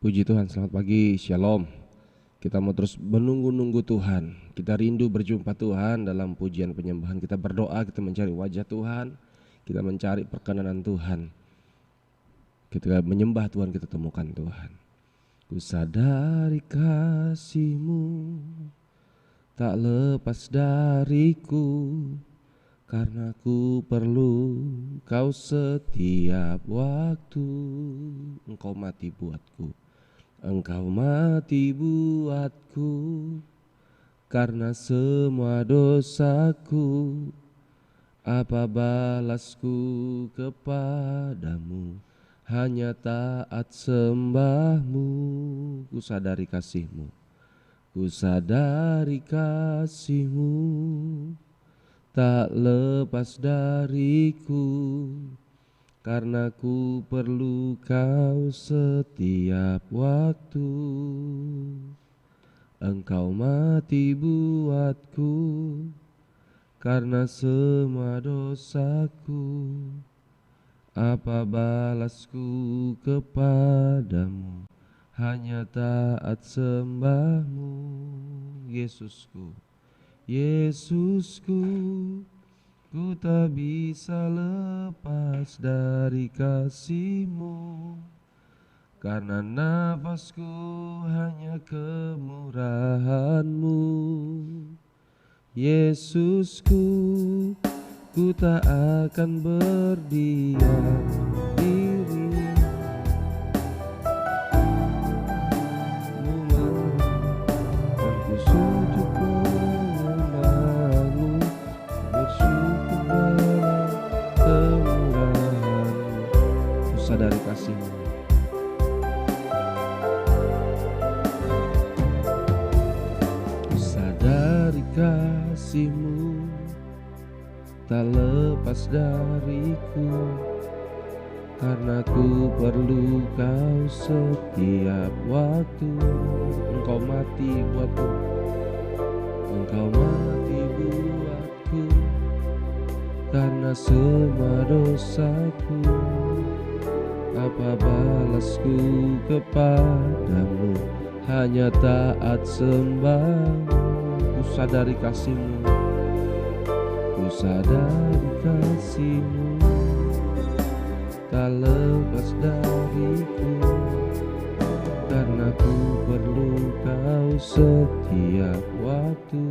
Puji Tuhan, selamat pagi, Shalom. Kita mau terus menunggu-nunggu Tuhan. Kita rindu berjumpa Tuhan dalam pujian penyembahan. Kita berdoa, kita mencari wajah Tuhan. Kita mencari perkenanan Tuhan. Ketika menyembah Tuhan, kita temukan Tuhan. Ku sadari kasih-Mu tak lepas dariku, karena ku perlu Kau setiap waktu. Engkau mati buatku. Engkau mati buatku, karena semua dosaku. Apa balasku kepadamu? Hanya taat sembahmu. Ku sadari kasih-Mu, ku sadari kasih-Mu tak lepas dariku, karena ku perlu Kau setiap waktu. Engkau mati buatku, karena semua dosaku. Apa balasku kepadamu? Hanya taat sembahmu. Yesusku, Yesusku, ku tak bisa lepas dari kasih-Mu, karena nafasku hanya kemurahan-Mu. Yesusku, ku tak akan berdiam diri. Ku sujud menyembah-Mu, bersyukur dalam kemurahan-Mu. Ku sadari kasih-Mu, ku sadari kasih-Mu tak lepas dariku, karena ku perlu Kau setiap waktu. Engkau mati buatku, Engkau mati buatku, karena semua dosaku. Apa balasku kepadamu? Hanya taat sembahmu. Ku sadari kasih-Mu, ku sadari kasih-Mu tak lepas dariku, karena ku perlu Kau setiap waktu.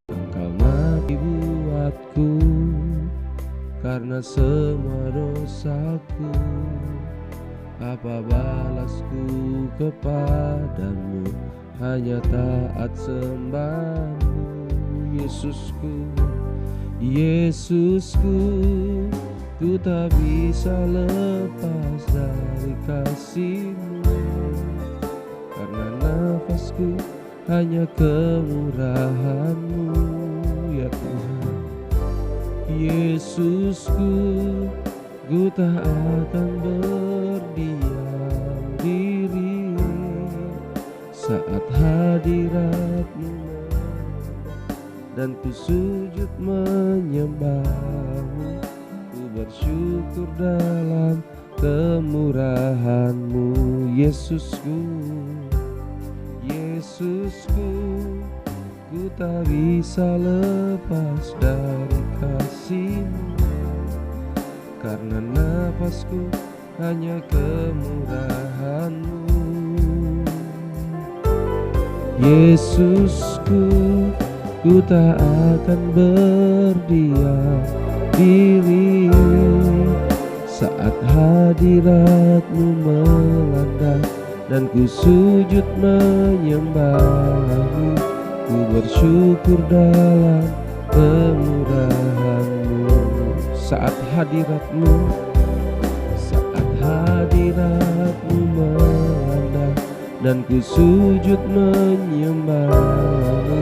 Engkau mati buatku, karena semua dosaku. Apa balasku kepadamu? Hanya taat sembahmu. Yesusku, Yesusku, ku tak bisa lepas dari kasih-Mu, karena nafasku hanya kemurahan-Mu. Ya Tuhan, Yesusku, ku tak akan berdiam diri saat hadirat-Mu, dan ku sujud menyembah-Mu. Ku bersyukur dalam kemurahan-Mu. Yesusku, Yesusku, ku tak bisa lepas dari kasih-Mu, karena nafasku hanya kemurahan-Mu. Yesusku, ku tak akan berdiam diri saat hadirat-Mu melanda, dan ku sujud menyembah-Mu. Ku bersyukur dalam kemurahan-Mu. Saat hadirat-Mu, saat hadirat-Mu melanda, dan ku sujud menyembah-Mu.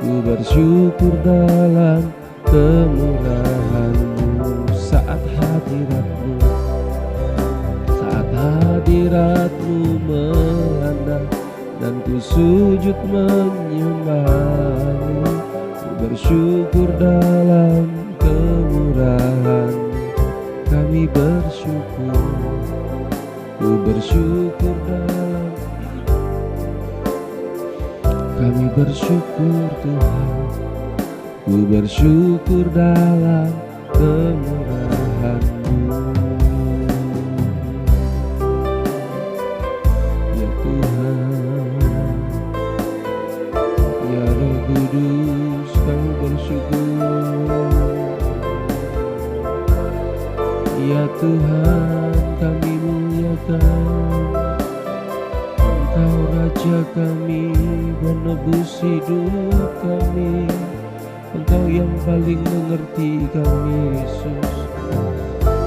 Ku bersyukur dalam kemurahan-Mu. Saat hadirat-Mu, saat hadirat-Mu melanda, dan ku sujud menyembah-Mu. Ku bersyukur dalam kemurahan-Mu. Kami bersyukur, bersyukur dalam kami bersyukur Tuhan, ku bersyukur dalam kemurahan-Mu. Ya Tuhan, ya Roh Kudus, kami bersyukur. Ya Tuhan, kami muliakan Engkau Raja kami, penebus hidup kami. Engkau yang paling mengerti kami Yesus.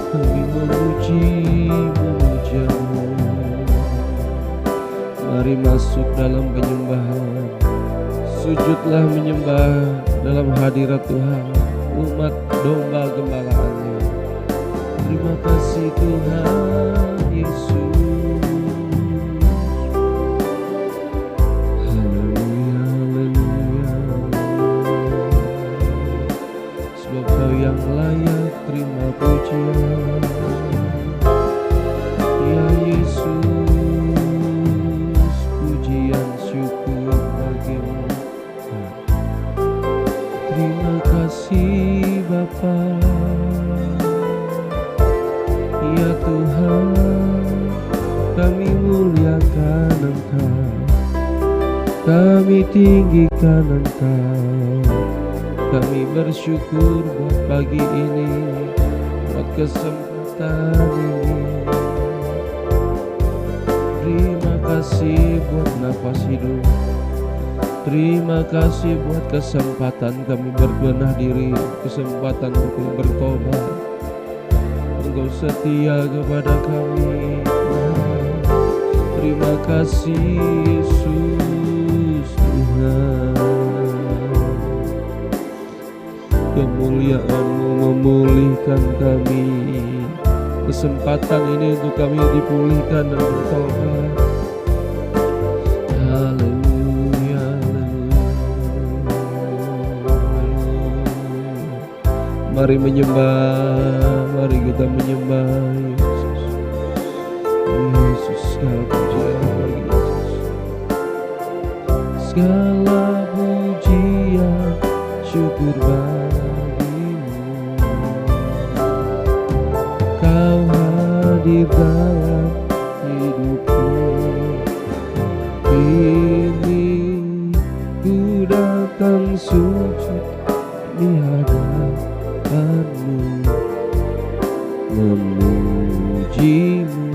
Kami memuji-Mu. Mari masuk dalam penyembahan. Sujudlah menyembah dalam hadirat Tuhan, umat domba gembalaannya. Terima kasih Tuhan Yesus. Haleluya, haleluya. Sebab Kau yang layak terima pujian. Ya Yesus, pujian syukur bagimu. Terima kasih Bapa. Ya Tuhan, kami muliakan Engkau, kami tinggikan Engkau. Kami bersyukur buat pagi ini, buat kesempatan ini. Terima kasih buat nafas hidup. Terima kasih buat kesempatan kami berbenah diri, kesempatan untuk bertobat. Engkau setia kepada kami Tuhan. Terima kasih Yesus Tuhan. Kemuliaan-Mu memulihkan kami. Kesempatan ini untuk kami dipulihkan dan bertobat. Haleluya, mari menyembah, mari kita menyembah Yesus. Yesus, segala pujian bagi Yesus. Segala pujian syukur bagimu. Kau hadir dalam hidupku. Kini ku datang sujud di hadapan-Mu, memuji-Mu,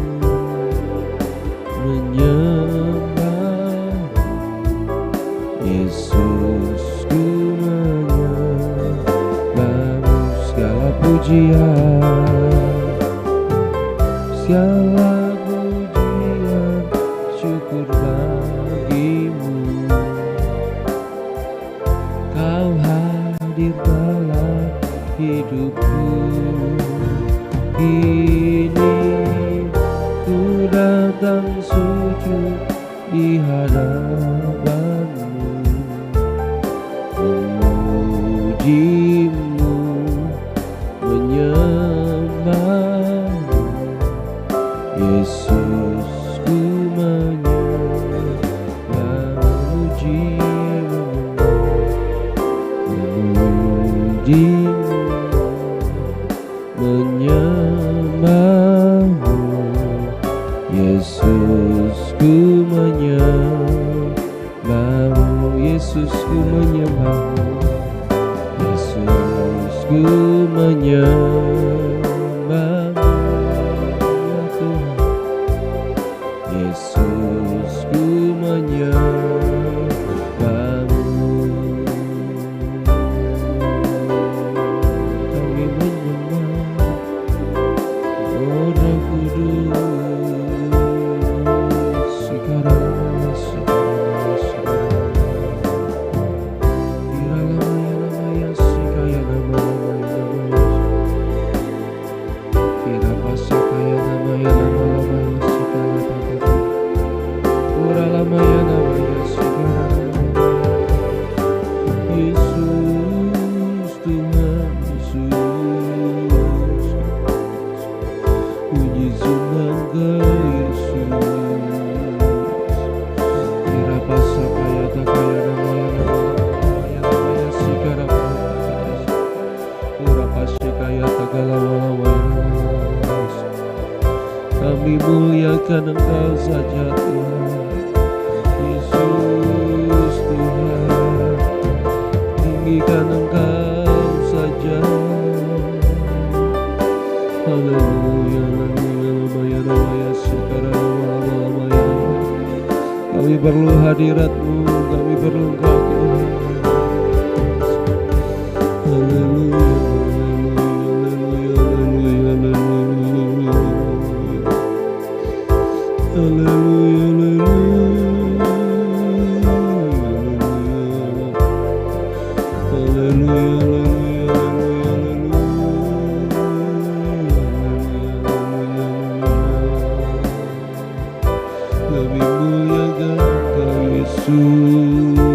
menyembah-Mu. Yesus, ku menyembah-Mu. Segala pujian, segala pujian syukur bagimu. Kau hadir dalam hidupku. Kini ku datang sujud di hadapan-Mu, memuji-Mu, menyembah-Mu. Yesus, ku menyembah, memuji-Mu, memuji-Mu, menyembah-Mu. Yesus, ku menyembah-Mu. Yesus, ku menyembah-Mu. Yesus, ku menyembah-Mu. Ya Tuhan, Yesus, ku menyembah-Mu. Kami menyembah, oh Roh Kudus. Sekarang, sekarang, sekarang. Irama-irama ya sikaya nama-nama. tinggikan Engkau saja Tuhan. Yesus Tuhan, tinggikan Engkau saja. Haleluya, haleluya, haleluya, sekarang kami perlu hadirat-Mu, kami perlu Engkau Tuhan. Haleluya, haleluya, haleluya, haleluya, haleluya, lebih mulia Engkau Yesus.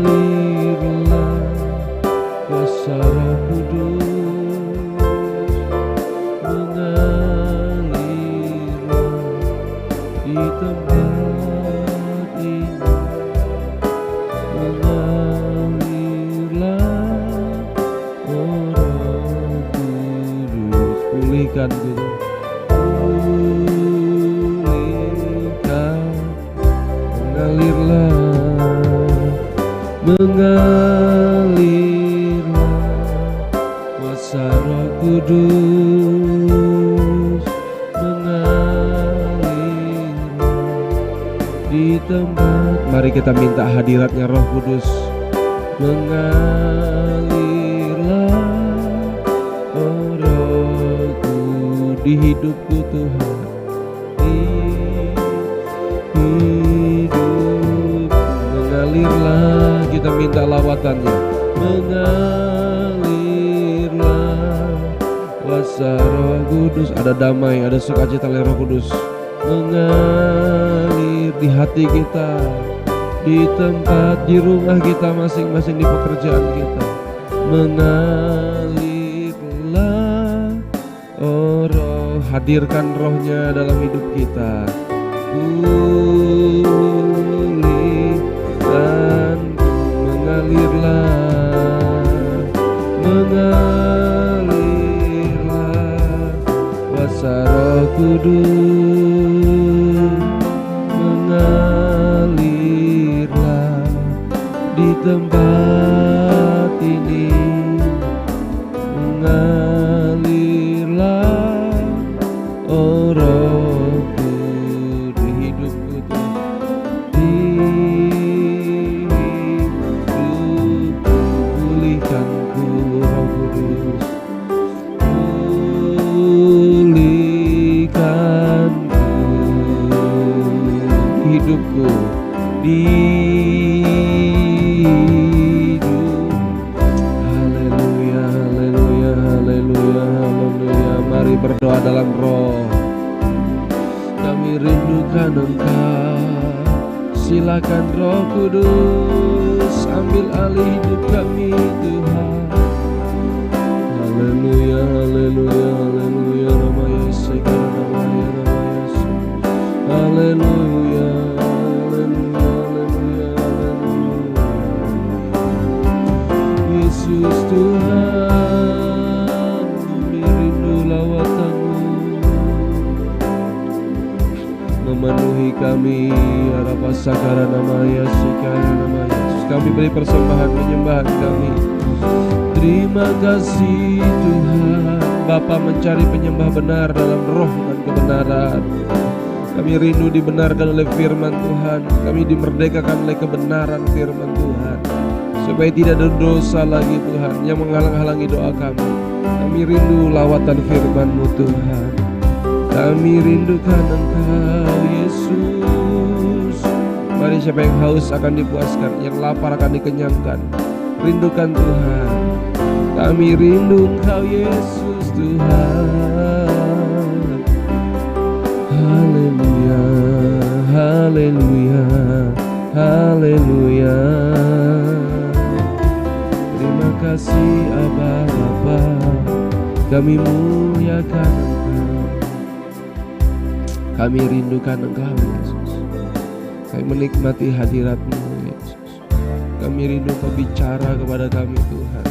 Mengalirlah kuasa Roh Kudus, mengalirlah di tempat ini, mengalirlah oh Roh Kudus. Pulihkan Guru, pulihkan, mengalirlah, mengalirlah kuasa Roh Kudus, mengalirlah di tempat. Mari kita minta hadiratnya Roh Kudus. Mengalirlah oh Rohku di hidupku Tuhan, di hidup. Mengalirlah, kita minta lawatannya. Mengalirlah kuasa Roh Kudus. Ada damai, ada sukacita oleh Roh Kudus. Mengalir di hati kita, di tempat, di rumah kita masing-masing, di pekerjaan kita. Mengalirlah oh Roh, hadirkan Rohnya dalam hidup kita. Pulihkan, mengalirlah, mengalirlah kuasa Roh Kudus, mengalirlah di tempat ini, mengalirlah oh Rohku di hidupku Tuhan, di hidupku. Pulihkanku Roh Kudus, pulihkanku hidupku, di hidup. Haleluya, haleluya, haleluya, haleluya. Mari berdoa dalam Roh. Kami rindukan Engkau. Silakan Roh Kudus ambil alih hidup kami Tuhan. Haleluya, haleluya, haleluya. Nama Yesus, nama Yesus. Haleluya, haleluya, haleluya, haleluya. Yesus Tuhan, kami rindu lawatan-Mu, memenuhi kami. Arapasakara nama Yesus, nama Yesus. Kami beri persembahan penyembahan kami. Terima kasih Tuhan. Bapa mencari penyembah benar dalam roh dan kebenaran. Kami rindu dibenarkan oleh firman Tuhan. Kami dimerdekakan oleh kebenaran firman Tuhan, supaya tidak ada dosa lagi Tuhan yang menghalang-halangi doa kami. Kami rindu lawatan firman-Mu Tuhan. Kami rindukan Engkau Yesus. Mari siapa yang haus akan dipuaskan, yang lapar akan dikenyangkan. Rindukan Tuhan. Kami rindu Engkau Yesus Tuhan. Haleluya, haleluya, haleluya. Terima kasih Abba. Kami muliakan Engkau. Kami rindukan Engkau Yesus. Kami menikmati hadirat-Mu Yesus. Kami rindu Engkau bicara kepada kami Tuhan.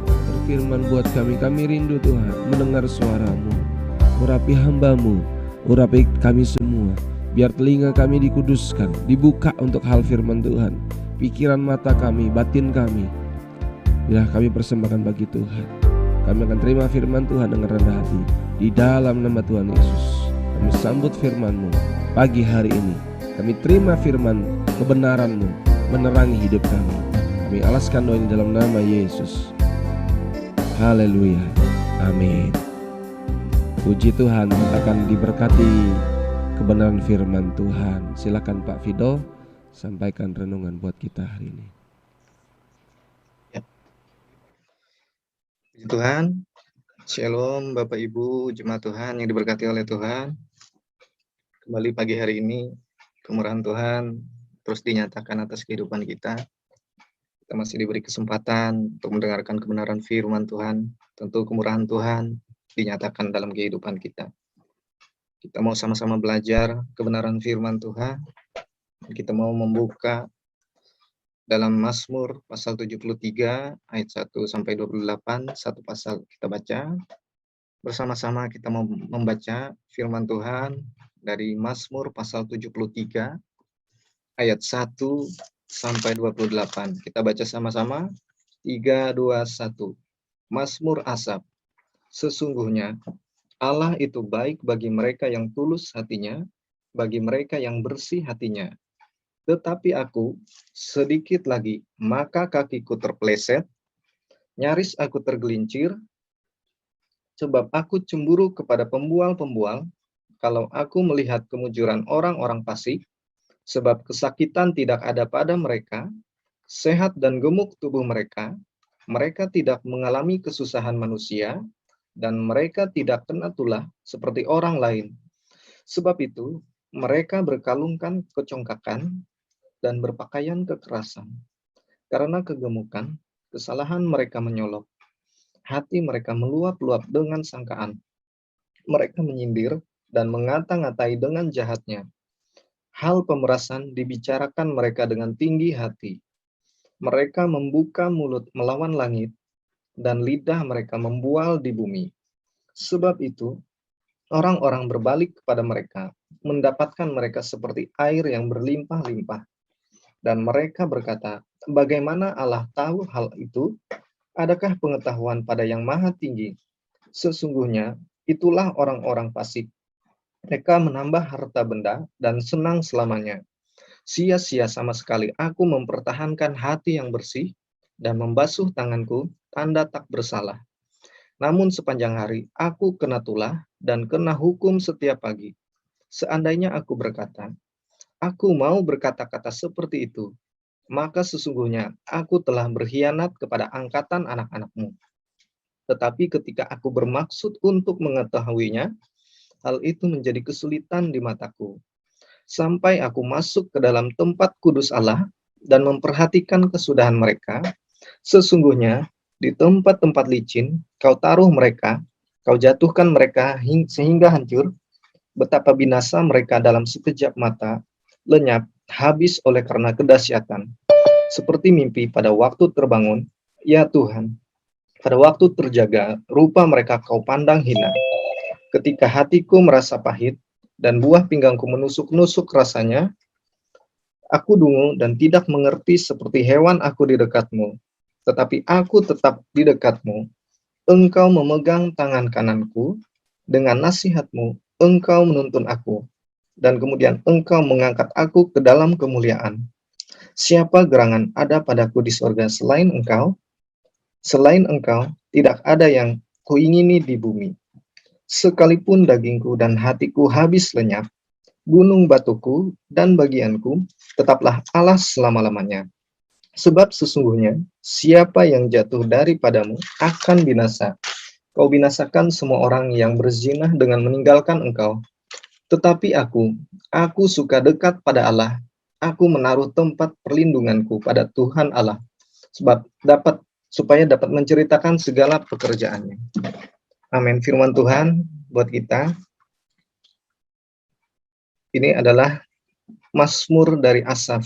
Berfirman buat kami. Kami rindu Tuhan mendengar suara-Mu. Urapi hamba-Mu, urapi kami semua. Biar telinga kami dikuduskan, dibuka untuk hal firman Tuhan. Pikiran mata kami, batin kami, bila kami persembahkan bagi Tuhan. Kami akan terima firman Tuhan dengan rendah hati. Di dalam nama Tuhan Yesus, kami sambut firman-Mu pagi hari ini. Kami terima firman kebenaran-Mu menerangi hidup kami. Kami alaskan doa ini dalam nama Yesus. Haleluya. Amin. Puji Tuhan, akan diberkati kebenaran firman Tuhan. Silakan Pak Fido sampaikan renungan buat kita hari ini. Ya. Puji Tuhan. Shalom Bapak Ibu jemaat Tuhan yang diberkati oleh Tuhan. Kembali pagi hari ini kemurahan Tuhan terus dinyatakan atas kehidupan kita. Kita masih diberi kesempatan untuk mendengarkan kebenaran firman Tuhan. Tentu kemurahan Tuhan dinyatakan dalam kehidupan kita. Kita mau sama-sama belajar kebenaran firman Tuhan. Kita mau membuka dalam Mazmur pasal 73 ayat 1 sampai 28, satu pasal kita baca. Bersama-sama kita mau membaca firman Tuhan dari Mazmur pasal 73 ayat 1 sampai 28. Kita baca sama-sama. 3, 2, 1. Mazmur Asaf. Sesungguhnya Allah itu baik bagi mereka yang tulus hatinya, bagi mereka yang bersih hatinya. Tetapi aku, sedikit lagi, maka kakiku terpeleset, nyaris aku tergelincir, sebab aku cemburu kepada pembual-pembual, kalau aku melihat kemujuran orang-orang fasik, sebab kesakitan tidak ada pada mereka, sehat dan gemuk tubuh mereka, mereka tidak mengalami kesusahan manusia, dan mereka tidak kena tulah seperti orang lain. Sebab itu, mereka berkalungkan kecongkakan dan berpakaian kekerasan. Karena kegemukan, kesalahan mereka menyolok. Hati mereka meluap-luap dengan sangkaan. Mereka menyindir dan mengata-ngatai dengan jahatnya. Hal pemerasan dibicarakan mereka dengan tinggi hati. Mereka membuka mulut melawan langit, dan lidah mereka membual di bumi. Sebab itu, orang-orang berbalik kepada mereka, mendapatkan mereka seperti air yang berlimpah-limpah. Dan mereka berkata, bagaimana Allah tahu hal itu? Adakah pengetahuan pada yang maha tinggi? Sesungguhnya, itulah orang-orang fasik. Mereka menambah harta benda dan senang selamanya. Sia-sia sama sekali aku mempertahankan hati yang bersih dan membasuh tanganku, tanda tak bersalah. Namun sepanjang hari aku kena tulah dan kena hukum setiap pagi. Seandainya aku berkata, aku mau berkata-kata seperti itu, maka sesungguhnya aku telah berkhianat kepada angkatan anak-anakmu. Tetapi ketika aku bermaksud untuk mengetahuinya, hal itu menjadi kesulitan di mataku. Sampai aku masuk ke dalam tempat kudus Allah dan memperhatikan kesudahan mereka, sesungguhnya di tempat-tempat licin kau taruh mereka, kau jatuhkan mereka sehingga hancur. Betapa binasa mereka dalam sekejap mata, lenyap, habis oleh karena kedahsyatan. Seperti mimpi pada waktu terbangun, ya Tuhan, pada waktu terjaga, rupa mereka kau pandang hina. Ketika hatiku merasa pahit, dan buah pinggangku menusuk-nusuk rasanya, aku dungu dan tidak mengerti seperti hewan aku di dekatmu. Tetapi aku tetap di dekatmu. Engkau memegang tangan kananku, dengan nasihatmu, engkau menuntun aku. Dan kemudian engkau mengangkat aku ke dalam kemuliaan. Siapa gerangan ada padaku di sorga selain engkau? Selain engkau, tidak ada yang kuingini di bumi. Sekalipun dagingku dan hatiku habis lenyap, gunung batuku dan bagianku tetaplah Allah selama-lamanya. Sebab sesungguhnya siapa yang jatuh daripadamu akan binasa. Kau binasakan semua orang yang berzinah dengan meninggalkan engkau. Tetapi aku suka dekat pada Allah. Aku menaruh tempat perlindunganku pada Tuhan Allah, supaya dapat menceritakan segala pekerjaannya. Amin. Firman Tuhan buat kita ini adalah Mazmur dari Asaf.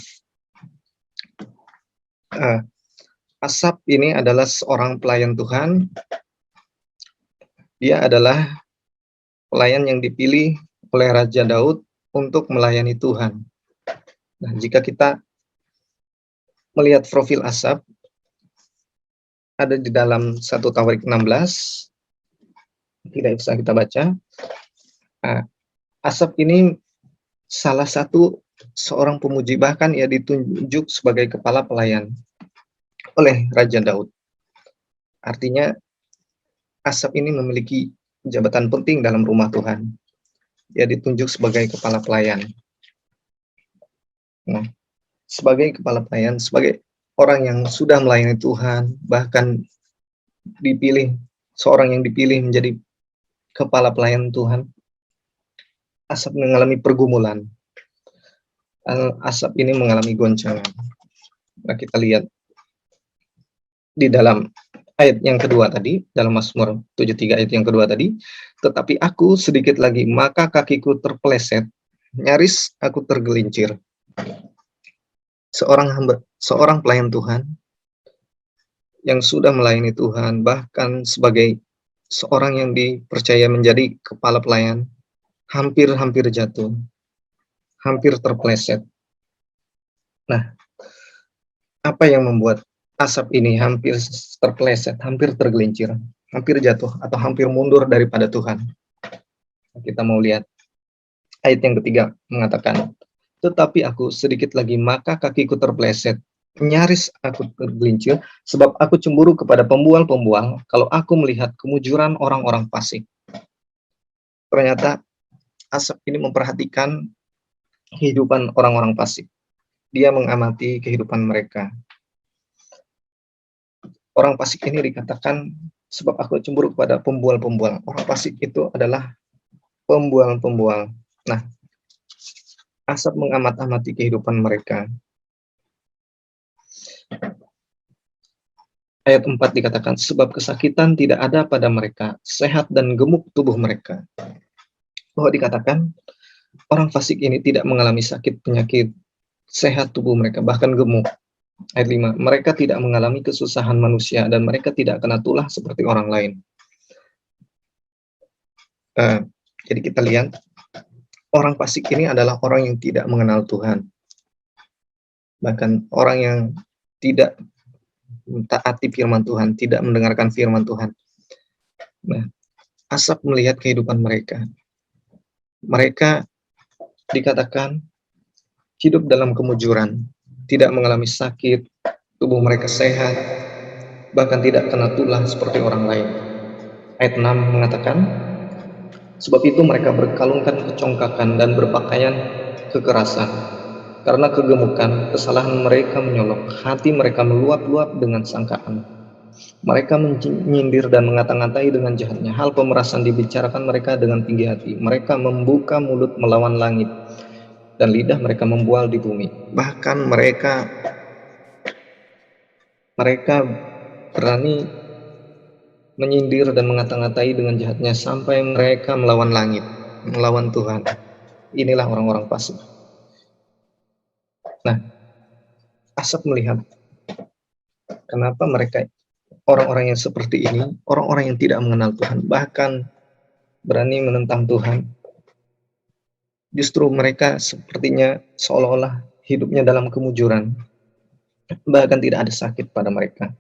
Asaf ini adalah seorang pelayan Tuhan. Dia adalah pelayan yang dipilih oleh Raja Daud untuk melayani Tuhan. Nah, jika kita melihat profil Asaf, ada di dalam 1 Tawarik 16, tidak bisa kita baca. Nah, Asaf ini salah satu seorang pemuji, bahkan ia ditunjuk sebagai kepala pelayan oleh Raja Daud. Artinya Asaf ini memiliki jabatan penting dalam rumah Tuhan. Dia ditunjuk sebagai kepala pelayan. Nah, sebagai kepala pelayan, sebagai orang yang sudah melayani Tuhan, bahkan seorang yang dipilih menjadi kepala pelayan Tuhan, Asaf mengalami pergumulan. Asaf ini mengalami goncangan. Nah, kita lihat di dalam ayat yang kedua tadi, dalam Mazmur 73 ayat yang kedua tadi, tetapi aku sedikit lagi, maka kakiku terpeleset, nyaris aku tergelincir. Seorang pelayan Tuhan yang sudah melayani Tuhan, bahkan sebagai seorang yang dipercaya menjadi kepala pelayan, hampir jatuh, hampir terpeleset. Nah, apa yang membuat Asaf ini hampir terpeleset, hampir tergelincir, hampir jatuh, atau hampir mundur daripada Tuhan? Kita mau lihat ayat yang ketiga mengatakan, tetapi aku sedikit lagi, maka kakiku terpeleset, nyaris aku tergelincir, sebab aku cemburu kepada pembual-pembual, kalau aku melihat kemujuran orang-orang fasik. Ternyata Asaf ini memperhatikan kehidupan orang-orang fasik. Dia mengamati kehidupan mereka. Orang fasik ini dikatakan, sebab aku cemburu kepada pembual-pembual. Orang fasik itu adalah pembual-pembual. Nah, Asaf mengamati kehidupan mereka. Ayat 4 dikatakan, sebab kesakitan tidak ada pada mereka, sehat dan gemuk tubuh mereka. Bahwa dikatakan, orang fasik ini tidak mengalami sakit penyakit, sehat tubuh mereka, bahkan gemuk. Ayat 5, mereka tidak mengalami kesusahan manusia, dan mereka tidak kena tulah seperti orang lain. Jadi kita lihat, orang fasik ini adalah orang yang tidak mengenal Tuhan. Bahkan orang yang tidak taati firman Tuhan, tidak mendengarkan firman Tuhan. Nah, Asaf melihat kehidupan mereka. Mereka dikatakan hidup dalam kemujuran, tidak mengalami sakit, tubuh mereka sehat, bahkan tidak kena tulah seperti orang lain. Ayat 6 mengatakan, sebab itu mereka berkalungkan kecongkakan dan berpakaian kekerasan. Karena kegemukan, kesalahan mereka menyolok, hati mereka meluap-luap dengan sangkaan. Mereka menyindir dan mengata-ngatai dengan jahatnya. Hal pemerasan dibicarakan mereka dengan tinggi hati. Mereka membuka mulut melawan langit, dan lidah mereka membual di bumi. Bahkan mereka berani menyindir dan mengata-ngatai dengan jahatnya sampai mereka melawan langit, melawan Tuhan. Inilah orang-orang fasik. Nah, Asaf melihat kenapa mereka, orang-orang yang seperti ini, orang-orang yang tidak mengenal Tuhan, bahkan berani menentang Tuhan. Justru mereka sepertinya seolah-olah hidupnya dalam kemujuran, bahkan tidak ada sakit pada mereka.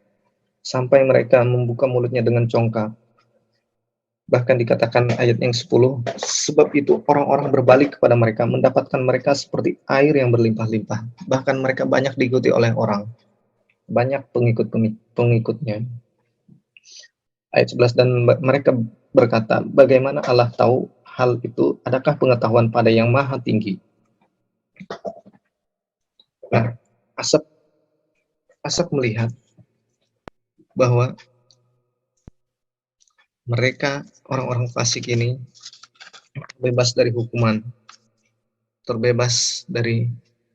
Sampai mereka membuka mulutnya dengan congkak. Bahkan dikatakan ayat yang 10, sebab itu orang-orang berbalik kepada mereka, mendapatkan mereka seperti air yang berlimpah-limpah. Bahkan mereka banyak diikuti oleh orang, banyak pengikutnya. Ayat 11, dan mereka berkata, bagaimana Allah tahu hal itu? Adakah pengetahuan pada yang maha tinggi? Nah, Asaf melihat bahwa mereka, orang-orang fasik ini, terbebas dari hukuman, terbebas dari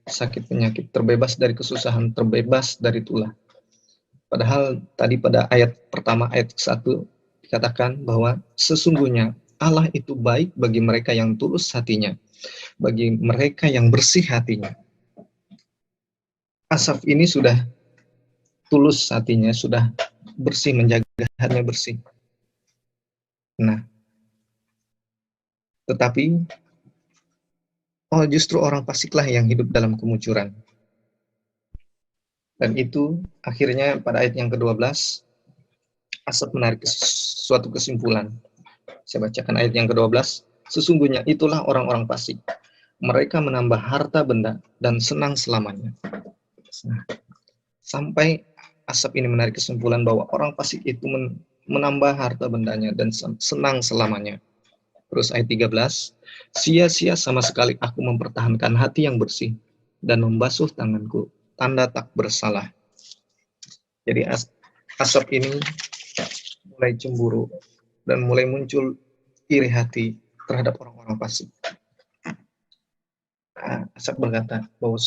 sakit penyakit, terbebas dari kesusahan, terbebas dari tulah. Padahal tadi pada ayat pertama, ayat 1, dikatakan bahwa sesungguhnya Allah itu baik bagi mereka yang tulus hatinya, bagi mereka yang bersih hatinya. Asaf ini sudah tulus hatinya, sudah bersih, menjaga hatinya bersih. Nah, tetapi justru orang fasiklah yang hidup dalam kemuncuran. Dan itu akhirnya pada ayat yang ke-12, Asaf menarik suatu kesimpulan. Saya bacakan ayat yang ke-12. Sesungguhnya itulah orang-orang fasik. Mereka menambah harta benda dan senang selamanya. Nah, sampai Asaf ini menarik kesimpulan bahwa orang fasik itu menambah harta bendanya dan senang selamanya. Terus ayat 13, sia-sia sama sekali aku mempertahankan hati yang bersih dan membasuh tanganku, tanda tak bersalah. Jadi Asaf ini mulai cemburu dan mulai muncul iri hati terhadap orang-orang fasik. Asaf berkata bahwa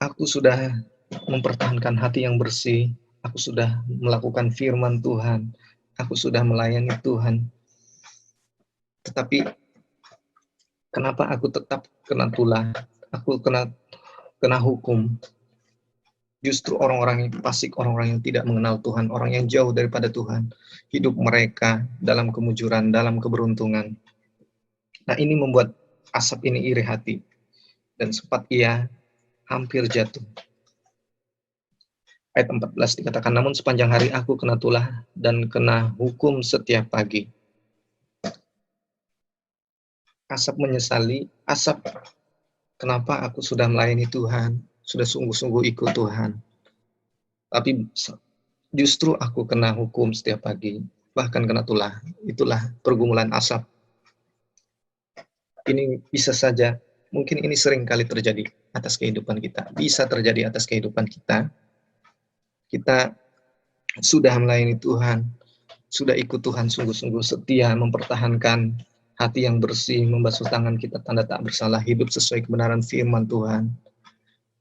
aku sudah mempertahankan hati yang bersih, aku sudah melakukan firman Tuhan, aku sudah melayani Tuhan. Tetapi kenapa aku tetap kena tulah, aku kena hukum? Justru orang-orang yang fasik, orang-orang yang tidak mengenal Tuhan, orang yang jauh daripada Tuhan, hidup mereka dalam kemujuran, dalam keberuntungan. Nah, ini membuat Asaf ini iri hati, dan sempat ia hampir jatuh. Ayat 14 dikatakan, namun sepanjang hari aku kena tulah dan kena hukum setiap pagi. Asaf menyesali, Asaf, kenapa aku sudah melayani Tuhan, sudah sungguh-sungguh ikut Tuhan, tapi justru aku kena hukum setiap pagi, bahkan kena tulah. Itulah pergumulan Asaf. Ini bisa saja, mungkin ini sering kali terjadi atas kehidupan kita. Bisa terjadi atas kehidupan kita. Kita sudah melayani Tuhan, sudah ikut Tuhan sungguh-sungguh setia, mempertahankan hati yang bersih, membasuh tangan kita tanda tak bersalah, hidup sesuai kebenaran firman Tuhan.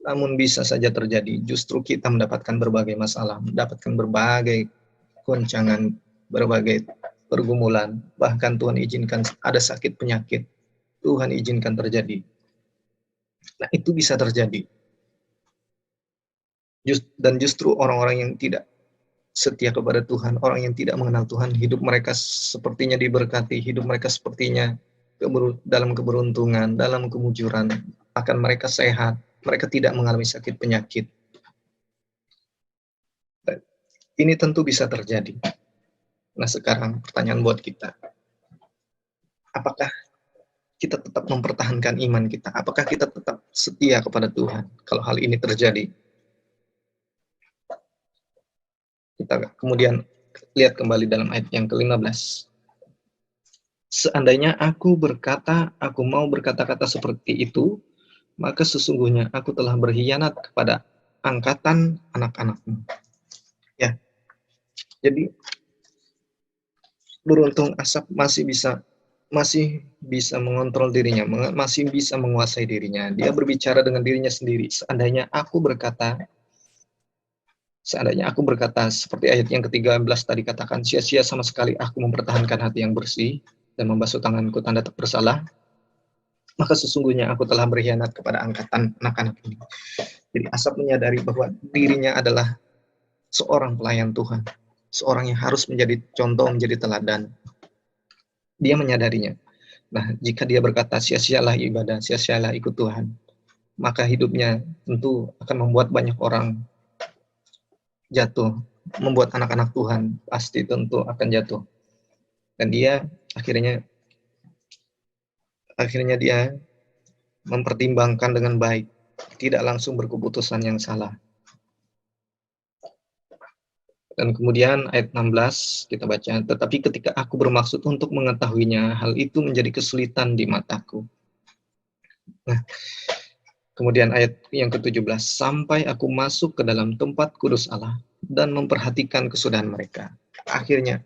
Namun bisa saja terjadi, justru kita mendapatkan berbagai masalah, mendapatkan berbagai goncangan, berbagai pergumulan, bahkan Tuhan izinkan ada sakit penyakit, Tuhan izinkan terjadi. Nah, itu bisa terjadi. Dan justru orang-orang yang tidak setia kepada Tuhan, orang yang tidak mengenal Tuhan, hidup mereka sepertinya diberkati, hidup mereka sepertinya dalam keberuntungan, dalam kemujuran, akan mereka sehat, mereka tidak mengalami sakit penyakit. Ini tentu bisa terjadi. Nah, sekarang pertanyaan buat kita, apakah kita tetap mempertahankan iman kita? Apakah kita tetap setia kepada Tuhan kalau hal ini terjadi? Kita kemudian lihat kembali dalam ayat yang ke-15. Seandainya aku mau berkata-kata seperti itu, maka sesungguhnya aku telah berkhianat kepada angkatan anak-anakmu. Ya. Jadi beruntung Asaf masih bisa mengontrol dirinya, masih bisa menguasai dirinya. Dia berbicara dengan dirinya sendiri. Seandainya aku berkata seperti ayat yang ke-13 tadi katakan, sia-sia sama sekali aku mempertahankan hati yang bersih dan membasuh tanganku tanda tak bersalah, maka sesungguhnya aku telah berkhianat kepada angkatan anak-anak ini. Jadi Asaf menyadari bahwa dirinya adalah seorang pelayan Tuhan, seorang yang harus menjadi contoh, menjadi teladan. Dia menyadarinya. Nah, jika dia berkata sia-sialah ibadah, sia-sialah ikut Tuhan, maka hidupnya tentu akan membuat banyak orang jatuh, membuat anak-anak Tuhan pasti tentu akan jatuh. Dan dia akhirnya dia mempertimbangkan dengan baik, tidak langsung berkeputusan yang salah. Dan kemudian ayat 16 kita baca, tetapi ketika aku bermaksud untuk mengetahuinya, hal itu menjadi kesulitan di mataku. Nah, kemudian ayat yang ke-17, sampai aku masuk ke dalam tempat kudus Allah dan memperhatikan kesudahan mereka. Akhirnya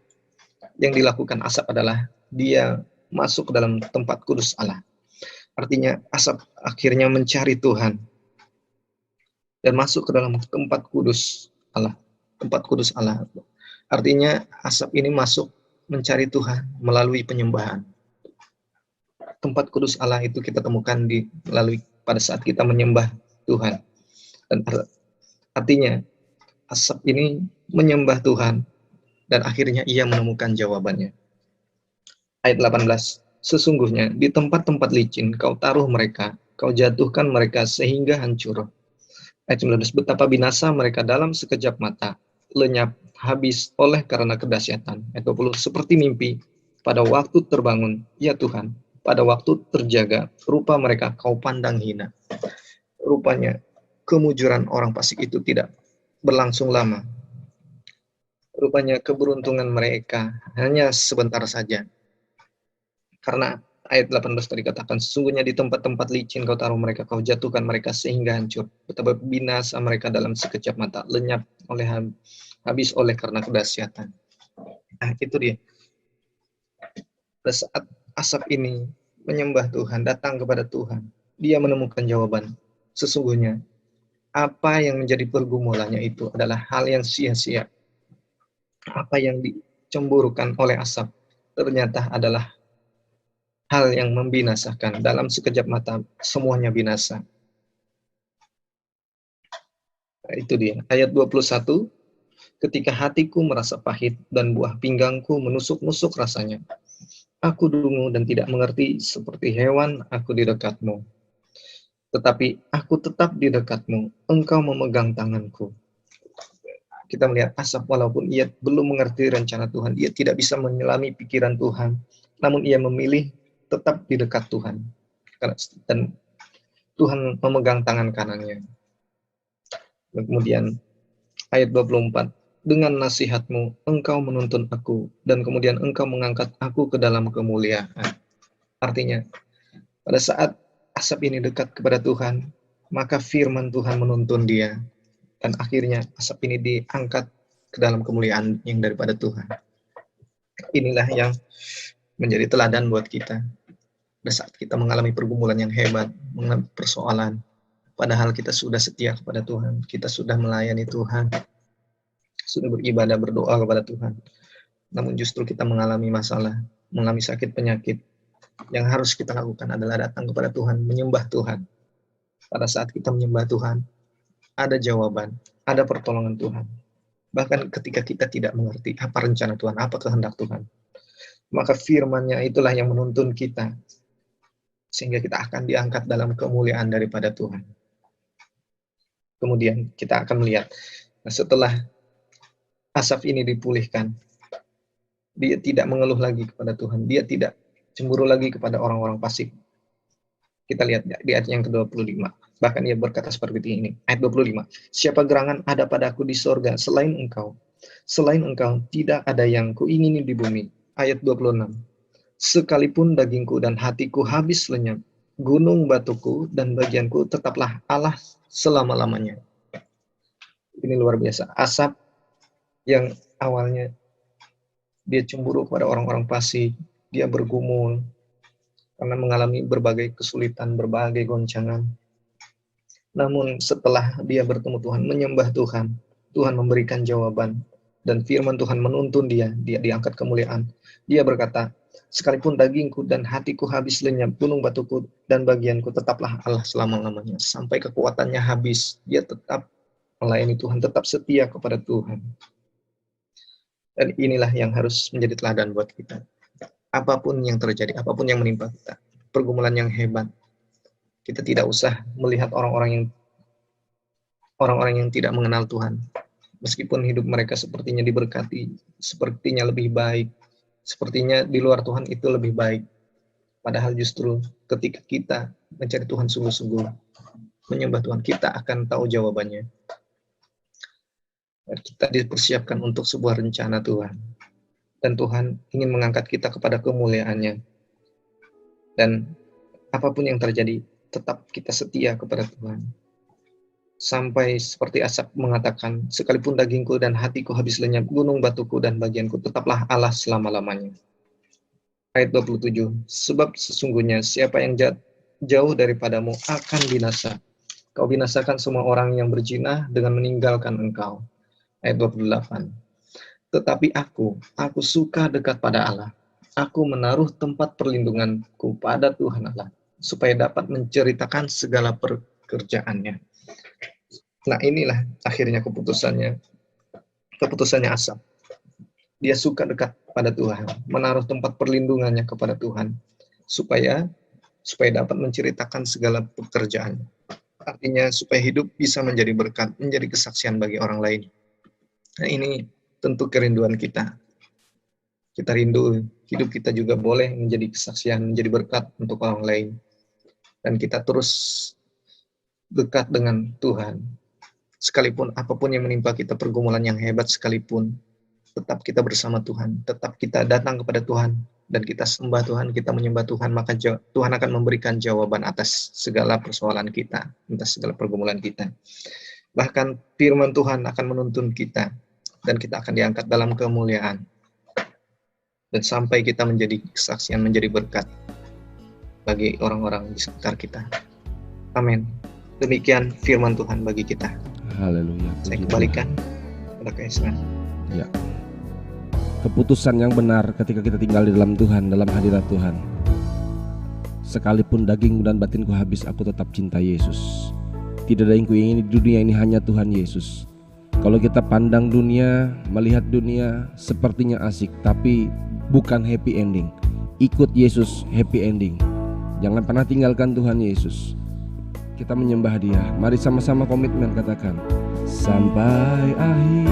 yang dilakukan Asaf adalah dia masuk ke dalam tempat kudus Allah. Artinya Asaf akhirnya mencari Tuhan dan masuk ke dalam tempat kudus Allah. Tempat kudus Allah. Artinya asap ini masuk mencari Tuhan melalui penyembahan. Tempat kudus Allah itu kita temukan melalui pada saat kita menyembah Tuhan. Dan artinya asap ini menyembah Tuhan dan akhirnya ia menemukan jawabannya. Ayat 18, sesungguhnya di tempat-tempat licin kau taruh mereka, kau jatuhkan mereka sehingga hancur. Ayat 19, betapa binasa mereka dalam sekejap mata, lenyap habis oleh karena kedahsyatan. Ayat 20, seperti mimpi pada waktu terbangun, ya Tuhan, pada waktu terjaga, rupa mereka kau pandang hina. Rupanya kemujuran orang fasik itu tidak berlangsung lama. Rupanya keberuntungan mereka hanya sebentar saja. Karena ayat 18 tadi katakan, sesungguhnya di tempat-tempat licin kau taruh mereka, kau jatuhkan mereka sehingga hancur. Betapa binasa mereka dalam sekejap mata, lenyap oleh habis oleh karena kedahsyatan. Nah, itu dia. Pada saat asap ini menyembah Tuhan, datang kepada Tuhan, dia menemukan jawaban. Sesungguhnya apa yang menjadi pergumulannya itu adalah hal yang sia-sia. Apa yang dicemburukan oleh asap ternyata adalah hal yang membinasakan. Dalam sekejap mata semuanya binasa. Nah, itu dia. Ayat 21, ketika hatiku merasa pahit dan buah pinggangku menusuk-nusuk rasanya. Aku dungu dan tidak mengerti, seperti hewan aku di dekatmu. Tetapi aku tetap di dekatmu, engkau memegang tanganku. Kita melihat asap walaupun ia belum mengerti rencana Tuhan, ia tidak bisa menyelami pikiran Tuhan, namun ia memilih tetap di dekat Tuhan. Dan Tuhan memegang tangan kanannya. Kemudian ayat 24, dengan nasihatmu engkau menuntun aku, dan kemudian engkau mengangkat aku ke dalam kemuliaan. Artinya, pada saat asap ini dekat kepada Tuhan, maka firman Tuhan menuntun dia. Dan akhirnya asap ini diangkat ke dalam kemuliaan yang daripada Tuhan. Inilah yang menjadi teladan buat kita. Pada saat kita mengalami pergumulan yang hebat, mengalami persoalan, padahal kita sudah setia kepada Tuhan, kita sudah melayani Tuhan, sudah beribadah, berdoa kepada Tuhan. Namun justru kita mengalami masalah, mengalami sakit penyakit. Yang harus kita lakukan adalah datang kepada Tuhan, menyembah Tuhan. Pada saat kita menyembah Tuhan, ada jawaban, ada pertolongan Tuhan. Bahkan ketika kita tidak mengerti apa rencana Tuhan, apa kehendak Tuhan, maka firman-Nya itulah yang menuntun kita, sehingga kita akan diangkat dalam kemuliaan daripada Tuhan. Kemudian kita akan melihat, setelah asap ini dipulihkan, dia tidak mengeluh lagi kepada Tuhan, dia tidak cemburu lagi kepada orang-orang fasik. Kita lihat di ayat yang ke-25. Bahkan ia berkata seperti ini. Ayat 25. Siapa gerangan ada padaku di sorga selain engkau? Selain engkau tidak ada yang kuingini di bumi. Ayat 26. Sekalipun dagingku dan hatiku habis lenyap, gunung batuku dan bagianku tetaplah Allah selama-lamanya. Ini luar biasa. Asap yang awalnya dia cemburu kepada orang-orang fasik, dia bergumul karena mengalami berbagai kesulitan, berbagai goncangan. Namun setelah dia bertemu Tuhan, menyembah Tuhan, Tuhan memberikan jawaban, dan firman Tuhan menuntun dia diangkat kemuliaan. Dia berkata, sekalipun dagingku dan hatiku habis lenyap, gunung batuku dan bagianku tetaplah Allah selama-lamanya. Sampai kekuatannya habis, dia tetap melayani Tuhan, tetap setia kepada Tuhan. Dan inilah yang harus menjadi teladan buat kita. Apapun yang terjadi, apapun yang menimpa kita, pergumulan yang hebat, kita tidak usah melihat orang-orang yang tidak mengenal Tuhan. Meskipun hidup mereka sepertinya diberkati, sepertinya lebih baik, sepertinya di luar Tuhan itu lebih baik. Padahal justru ketika kita mencari Tuhan sungguh-sungguh, menyembah Tuhan, kita akan tahu jawabannya. Kita dipersiapkan untuk sebuah rencana Tuhan. Dan Tuhan ingin mengangkat kita kepada kemuliaan-Nya. Dan apapun yang terjadi, tetap kita setia kepada Tuhan. Sampai seperti asap mengatakan, sekalipun dagingku dan hatiku habis lenyap, gunung batuku dan bagianku tetaplah Allah selama-lamanya. Ayat 27, sebab sesungguhnya siapa yang jauh daripadamu akan binasa. Kau binasakan semua orang yang berzina dengan meninggalkan engkau. Ayat 28, Tetapi aku suka dekat pada Allah. Aku menaruh tempat perlindunganku pada Tuhan Allah, supaya dapat menceritakan segala pekerjaannya. Nah, inilah akhirnya keputusannya Asaf. Dia suka dekat pada Tuhan, menaruh tempat perlindungannya kepada Tuhan, supaya dapat menceritakan segala pekerjaannya. Artinya supaya hidup bisa menjadi berkat, menjadi kesaksian bagi orang lain. Nah, ini tentu kerinduan kita. Kita rindu hidup kita juga boleh menjadi kesaksian, menjadi berkat untuk orang lain. Dan kita terus dekat dengan Tuhan. Sekalipun apapun yang menimpa kita, pergumulan yang hebat sekalipun, tetap kita bersama Tuhan, tetap kita datang kepada Tuhan, dan kita sembah Tuhan, kita menyembah Tuhan, maka Tuhan akan memberikan jawaban atas segala persoalan kita, atas segala pergumulan kita. Bahkan firman Tuhan akan menuntun kita, dan kita akan diangkat dalam kemuliaan, dan sampai kita menjadi kesaksian, menjadi berkat bagi orang-orang di sekitar kita. Amin. Demikian firman Tuhan bagi kita. Haleluya. Saya kembalikan kepada Kaisar. Ya. Keputusan yang benar ketika kita tinggal di dalam Tuhan, dalam hadirat Tuhan. Sekalipun dagingku dan batinku habis, aku tetap cinta Yesus. Tidak ada yang kuingini di dunia ini, hanya Tuhan Yesus. Kalau kita pandang dunia, melihat dunia sepertinya asik, tapi bukan happy ending. Ikut Yesus, happy ending. Jangan pernah tinggalkan Tuhan Yesus. Kita menyembah Dia. Mari sama-sama komitmen, katakan, sampai akhir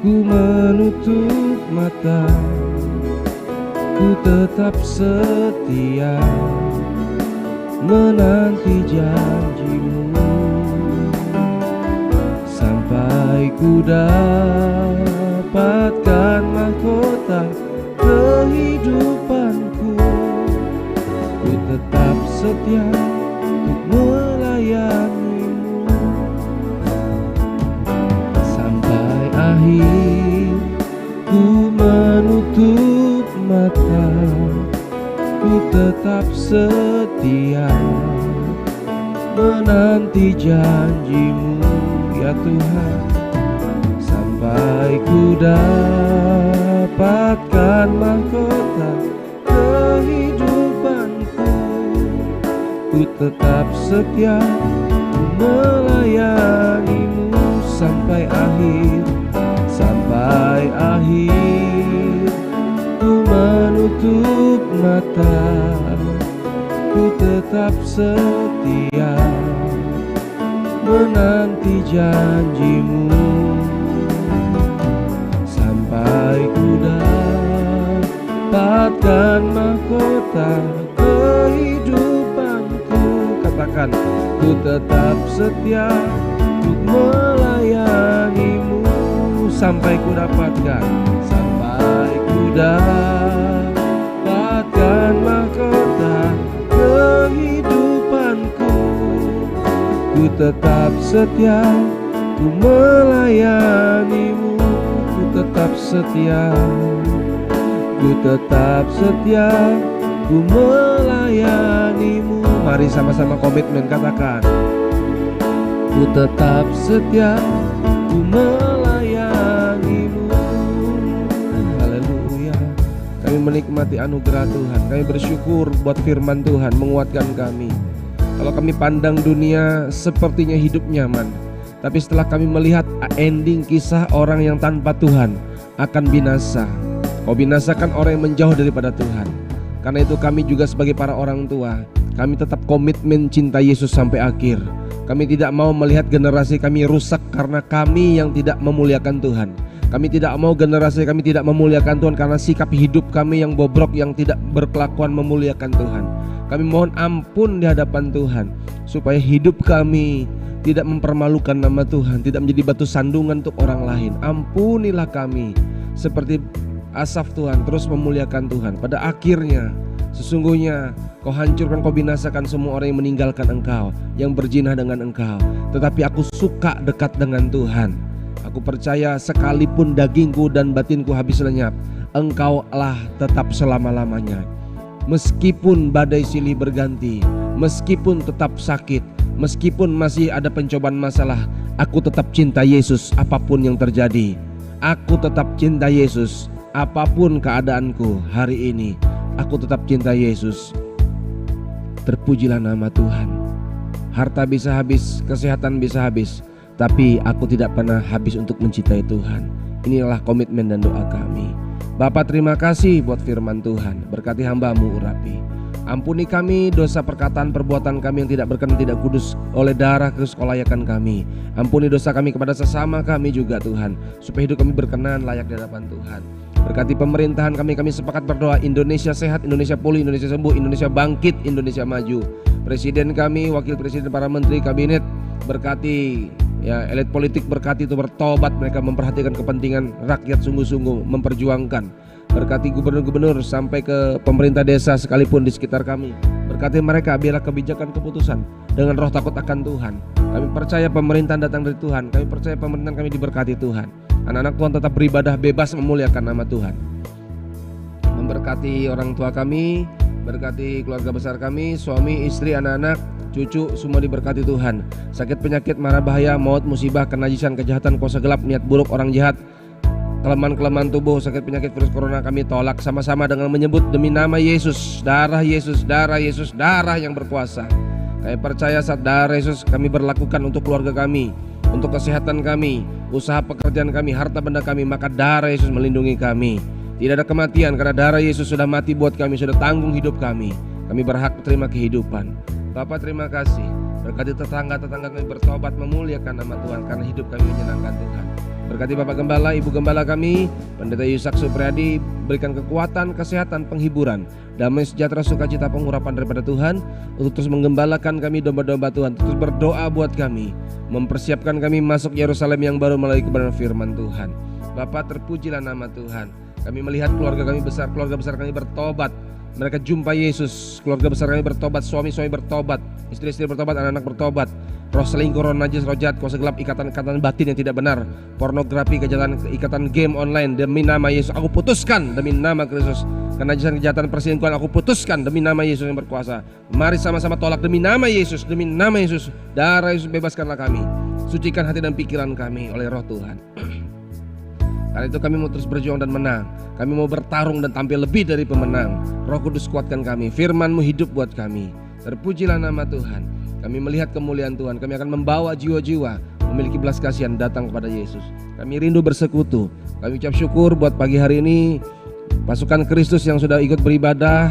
ku menutup mata, ku tetap setia menanti janji-Mu, sampai ku dapatkan mahkota kehidupanku. Ku tetap setia melayani-Mu sampai akhir. Ku menutup mata, ku tetap setia menanti janji-Mu, ya Tuhan, sampai ku dapatkan mahkota kehidupanku. Ku tetap setia melayani-Mu sampai akhir, sampai akhir. Ku menutup mata, ku tetap setia menanti janji-Mu, sampai ku dapatkan mahkota kehidupanku. Katakan, ku tetap setia untuk melayani-Mu sampai ku dapatkan, sampai ku dapatkan mahkota kehidupanku. Ku tetap setia ku melayani-Mu, ku tetap setia, ku tetap setia ku melayani-Mu. Mari sama-sama komitmen, katakan, ku tetap setia ku melayani-Mu. Haleluya. Kami menikmati anugerah Tuhan. Kami bersyukur buat firman Tuhan menguatkan kami. Kalau kami pandang dunia sepertinya hidup nyaman, tapi setelah kami melihat ending kisah orang yang tanpa Tuhan akan binasa. Kau binasakan orang yang menjauh daripada Tuhan. Karena itu kami juga sebagai para orang tua, kami tetap komitmen cinta Yesus sampai akhir. Kami tidak mau melihat generasi kami rusak karena kami yang tidak memuliakan Tuhan. Kami tidak mau generasi kami tidak memuliakan Tuhan karena sikap hidup kami yang bobrok, yang tidak berkelakuan memuliakan Tuhan. Kami mohon ampun di hadapan Tuhan, supaya hidup kami tidak mempermalukan nama Tuhan, tidak menjadi batu sandungan untuk orang lain. Ampunilah kami seperti Asaf, Tuhan, terus memuliakan Tuhan. Pada akhirnya sesungguhnya Kau hancurkan, Kau binasakan semua orang yang meninggalkan Engkau, yang berzinah dengan Engkau. Tetapi aku suka dekat dengan Tuhan. Aku percaya sekalipun dagingku dan batinku habis lenyap, Engkau-lah tetap selama-lamanya. Meskipun badai silih berganti, meskipun tetap sakit, meskipun masih ada pencobaan masalah, aku tetap cinta Yesus apapun yang terjadi. Aku tetap cinta Yesus. Apapun keadaanku hari ini, aku tetap cinta Yesus. Terpujilah nama Tuhan. Harta bisa habis, kesehatan bisa habis, tapi aku tidak pernah habis untuk mencintai Tuhan. Inilah komitmen dan doa kami. Bapa, terima kasih buat firman Tuhan. Berkati hamba-Mu urapi. Ampuni kami dosa perkataan perbuatan kami yang tidak berkenan, tidak kudus oleh darah Kristus kau layakan kami. Ampuni dosa kami kepada sesama kami juga Tuhan, supaya hidup kami berkenan layak di hadapan Tuhan. Berkati pemerintahan kami sepakat berdoa Indonesia sehat, Indonesia pulih, Indonesia sembuh, Indonesia bangkit, Indonesia maju. Presiden kami, wakil presiden, para menteri kabinet, berkati ya, elit politik berkati itu bertobat, mereka memperhatikan kepentingan rakyat sungguh-sungguh memperjuangkan. Berkati gubernur-gubernur sampai ke pemerintah desa sekalipun di sekitar kami. Berkati mereka, biarlah kebijakan keputusan dengan roh takut akan Tuhan. Kami percaya pemerintahan datang dari Tuhan. Kami percaya pemerintahan kami diberkati Tuhan. Anak-anak Tuhan tetap beribadah bebas memuliakan nama Tuhan. Memberkati orang tua kami, berkati keluarga besar kami, suami, istri, anak-anak, cucu, semua diberkati Tuhan. Sakit penyakit, mara bahaya, maut, musibah, kenajisan, kejahatan, kuasa gelap, niat buruk orang jahat, kelemahan-kelemahan tubuh, sakit penyakit virus corona kami tolak sama-sama dengan menyebut demi nama Yesus, darah Yesus, darah Yesus, darah yang berkuasa. Kami percaya saat darah Yesus kami berlakukan untuk keluarga kami, untuk kesehatan kami, usaha pekerjaan kami, harta benda kami, maka darah Yesus melindungi kami. Tidak ada kematian karena darah Yesus sudah mati buat kami, sudah tanggung hidup kami. Kami berhak terima kehidupan. Bapak terima kasih. Berkati tetangga-tetangga kami bertobat memuliakan nama Tuhan karena hidup kami menyenangkan Tuhan. Berkati Bapak Gembala, Ibu Gembala kami, Pendeta Yusak Supriyadi, berikan kekuatan, kesehatan, penghiburan, damai, sejahtera, sukacita, pengurapan daripada Tuhan untuk terus menggembalakan kami domba-domba Tuhan, terus berdoa buat kami, mempersiapkan kami masuk Yerusalem yang baru melalui kebenaran firman Tuhan. Bapak, terpujilah nama Tuhan. Kami melihat keluarga besar kami bertobat. Mereka jumpa Yesus. Keluarga besar kami bertobat, suami-suami bertobat, istri-istri bertobat, anak-anak bertobat. Roh selingkuh, roh najis, roh jahat, kuasa gelap, ikatan-ikatan batin yang tidak benar, pornografi, kejahatan, ikatan game online, demi nama Yesus aku putuskan, demi nama Kristus. Kenajisan, kejahatan, perselingkuhan aku putuskan demi nama Yesus yang berkuasa. Mari sama-sama tolak demi nama Yesus, demi nama Yesus. Darah Yesus bebaskanlah kami. Sucikan hati dan pikiran kami oleh roh Tuhan. Karena itu kami mau terus berjuang dan menang. Kami mau bertarung dan tampil lebih dari pemenang. Roh Kudus kuatkan kami, firman-Mu hidup buat kami. Terpujilah nama Tuhan. Kami melihat kemuliaan Tuhan. Kami akan membawa jiwa-jiwa memiliki belas kasihan datang kepada Yesus. Kami rindu bersekutu. Kami ucap syukur buat pagi hari ini. Pasukan Kristus yang sudah ikut beribadah,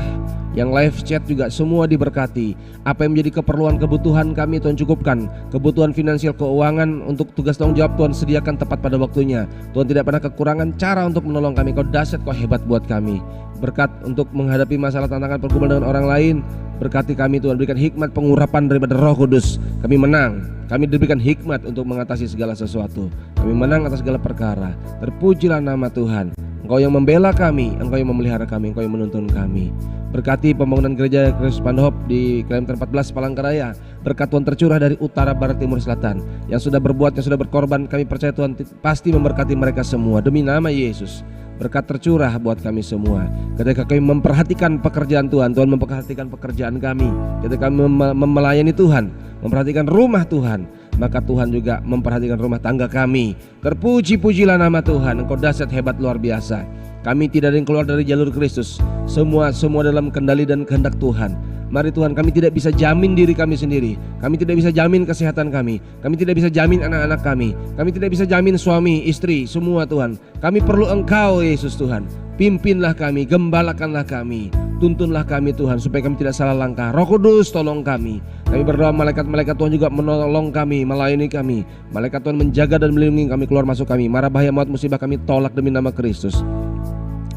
yang live chat juga semua diberkati. Apa yang menjadi keperluan kebutuhan kami Tuhan cukupkan. Kebutuhan finansial, keuangan, untuk tugas tanggung jawab Tuhan sediakan tepat pada waktunya. Tuhan tidak pernah kekurangan cara untuk menolong kami. Kau dahsyat, Kau hebat buat kami. Berkat untuk menghadapi masalah, tantangan, pergumulan dengan orang lain. Berkati kami Tuhan, berikan hikmat pengurapan daripada Roh Kudus. Kami menang, kami diberikan hikmat untuk mengatasi segala sesuatu. Kami menang atas segala perkara. Terpujilah nama Tuhan. Engkau yang membela kami, Engkau yang memelihara kami, Engkau yang menuntun kami. Berkati pembangunan gereja Kristus Pandhop di Kilometer 14 Palangkaraya. Berkat Tuhan tercurah dari utara, barat, timur, selatan. Yang sudah berbuat, yang sudah berkorban, kami percaya Tuhan pasti memberkati mereka semua demi nama Yesus. Berkat tercurah buat kami semua. Ketika kami memperhatikan pekerjaan Tuhan, Tuhan memperhatikan pekerjaan kami. Ketika kami melayani Tuhan, memperhatikan rumah Tuhan, maka Tuhan juga memperhatikan rumah tangga kami. Terpuji-pujilah nama Tuhan. Engkau dahsyat, hebat, luar biasa. Kami tidak ada yang keluar dari jalur Kristus. Semua dalam kendali dan kehendak Tuhan. Mari Tuhan, kami tidak bisa jamin diri kami sendiri. Kami tidak bisa jamin kesehatan kami. Kami tidak bisa jamin anak-anak kami. Kami tidak bisa jamin suami, istri, semua Tuhan. Kami perlu Engkau Yesus Tuhan. Pimpinlah kami, gembalakanlah kami. Tuntunlah kami Tuhan, supaya kami tidak salah langkah. Roh Kudus tolong kami. Kami berdoa malaikat-malaikat Tuhan juga menolong kami, melayani kami. Malaikat Tuhan menjaga dan melindungi kami keluar masuk kami. Mara bahaya maut musibah kami tolak demi nama Kristus.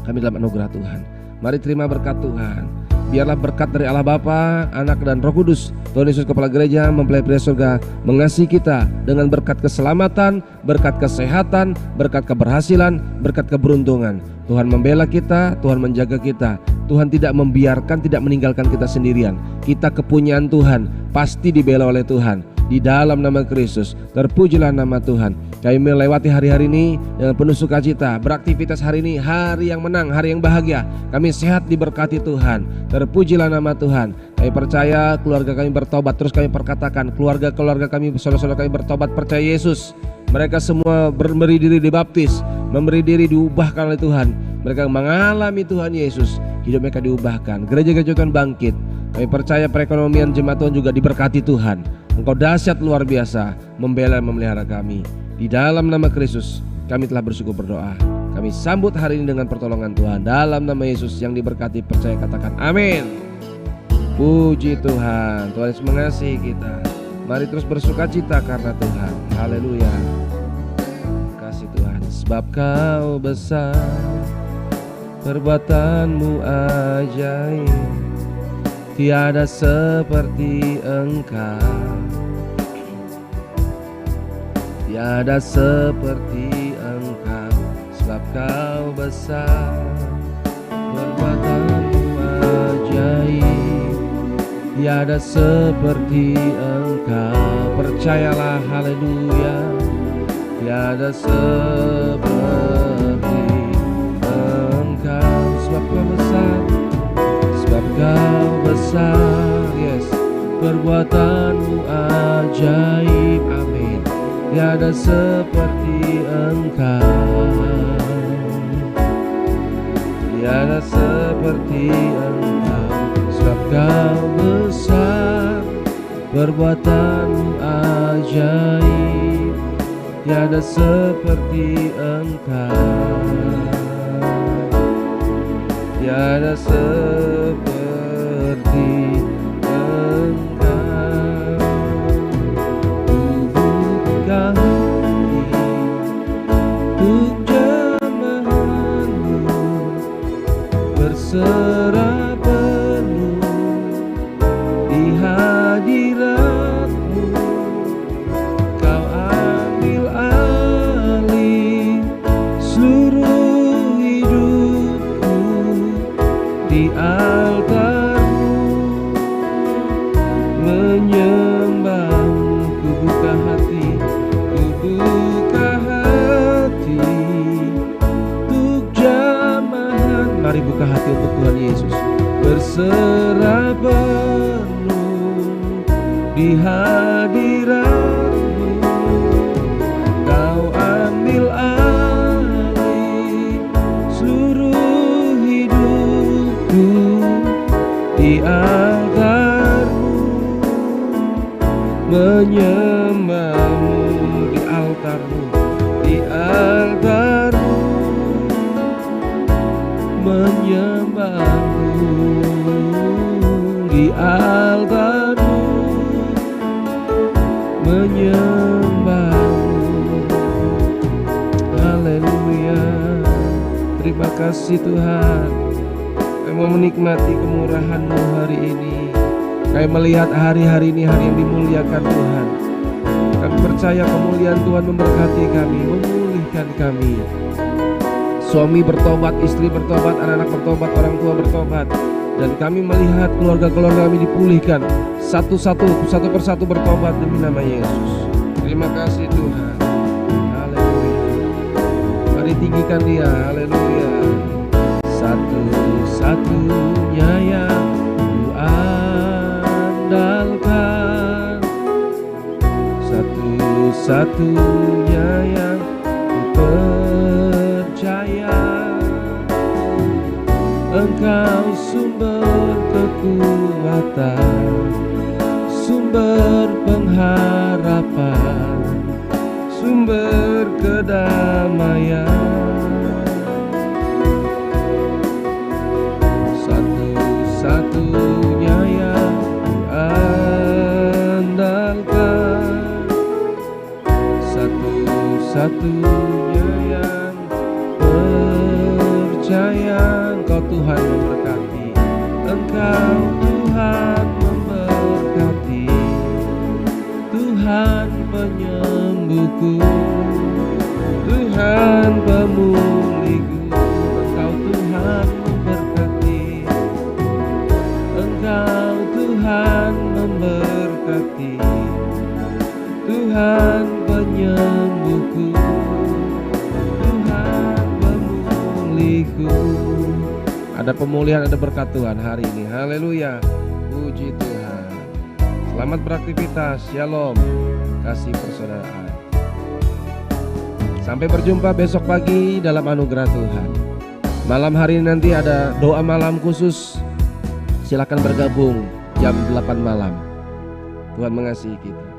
Kami dalam anugerah Tuhan. Mari terima berkat Tuhan. Biarlah berkat dari Allah Bapa, Anak dan Roh Kudus, Tuhan Yesus Kepala Gereja, mempelai pria surga, mengasihi kita dengan berkat keselamatan, berkat kesehatan, berkat keberhasilan, berkat keberuntungan. Tuhan membela kita, Tuhan menjaga kita. Tuhan tidak membiarkan, tidak meninggalkan kita sendirian. Kita kepunyaan Tuhan, pasti dibela oleh Tuhan. Di dalam nama Kristus, terpujilah nama Tuhan. Kami melewati hari-hari ini dengan penuh sukacita. Beraktivitas hari ini, hari yang menang, hari yang bahagia. Kami sehat diberkati Tuhan. Terpujilah nama Tuhan. Kami percaya keluarga kami bertobat. Terus kami perkatakan, keluarga kami, saudara-saudara kami bertobat, percaya Yesus. Mereka semua beri diri dibaptis. memberi diri diubahkan oleh Tuhan. Mereka mengalami Tuhan Yesus, hidup mereka diubahkan. Gereja-gereja Tuhan bangkit. Kami percaya perekonomian jemaat Tuhan juga diberkati Tuhan. Engkau dahsyat luar biasa, membela dan memelihara kami. Di dalam nama Kristus kami telah bersyukur berdoa. Kami sambut hari ini dengan pertolongan Tuhan. Dalam nama Yesus yang diberkati, percaya katakan amin. Puji Tuhan. Tuhan Yesus mengasihi kita. Mari terus bersuka cita karena Tuhan. Haleluya. Kasih Tuhan. Sebab Kau besar, perbuatanmu ajaib, tiada seperti Engkau, tiada seperti Engkau. Sebab Kau besar, perbuatanmu ajaib, tiada seperti Engkau. Percayalah, haleluya. Tiada seperti Engkau. Sebab Kau besar, sebab Kau besar, yes. Perbuatanmu ajaib, amin. Tiada seperti Engkau, tiada seperti Engkau. Sebab Kau besar, perbuatanmu ajaib, tiada seperti Engkau, tiada seperti Engkau. Tubuhkan hati untuk jemaat-Mu, berserah penuh di hadirat-Mu. Kau ambil alih seluruh hidupku di altar-Mu, menyembah-Mu. Ku buka hati, ku buka hati untuk jamahan. Mari buka hati untuk Tuhan Yesus. Berserah penuh di hadirat-Mu. Kau ambil alih seluruh hidupku di altar-Mu, menyembah-Mu di altar-Mu, di altar-Mu, menyembah-Mu di altar-Mu, menyembah-Mu. Haleluya. Terima kasih Tuhan. Kami mau menikmati kemurahan-Mu hari ini. Kami melihat hari-hari ini hari yang dimuliakan Tuhan. Kami percaya kemuliaan Tuhan memberkati kami, memulihkan kami. Suami bertobat, istri bertobat, anak-anak bertobat, orang tua bertobat. Dan kami melihat keluarga-keluarga kami dipulihkan. Satu persatu bertobat demi nama Yesus. Terima kasih Tuhan. Haleluya. Mari tinggikan Dia. Haleluya. Satu-satunya yang ku andalkan, satu-satunya yang ku percaya. Engkau sumber kekuatan, sumber pengharapan, sumber kedamaian. Satu-satunya yang ku andalkan, satu-satunya yang percaya. Engkau Tuhan memberkati, Engkau Tuhan memberkati, Tuhan penyembuhku, Tuhan pemulihku. Engkau Tuhan memberkati, Engkau Tuhan memberkati, Tuhan penyembuhku, Tuhan pemulihku. Ada pemulihan, ada berkat Tuhan hari ini. Haleluya. Puji Tuhan. Selamat beraktivitas. Shalom. Kasih persaudaraan. Sampai berjumpa besok pagi dalam anugerah Tuhan. Malam hari ini nanti ada doa malam khusus. Silakan bergabung jam 8 malam. Tuhan mengasihi kita.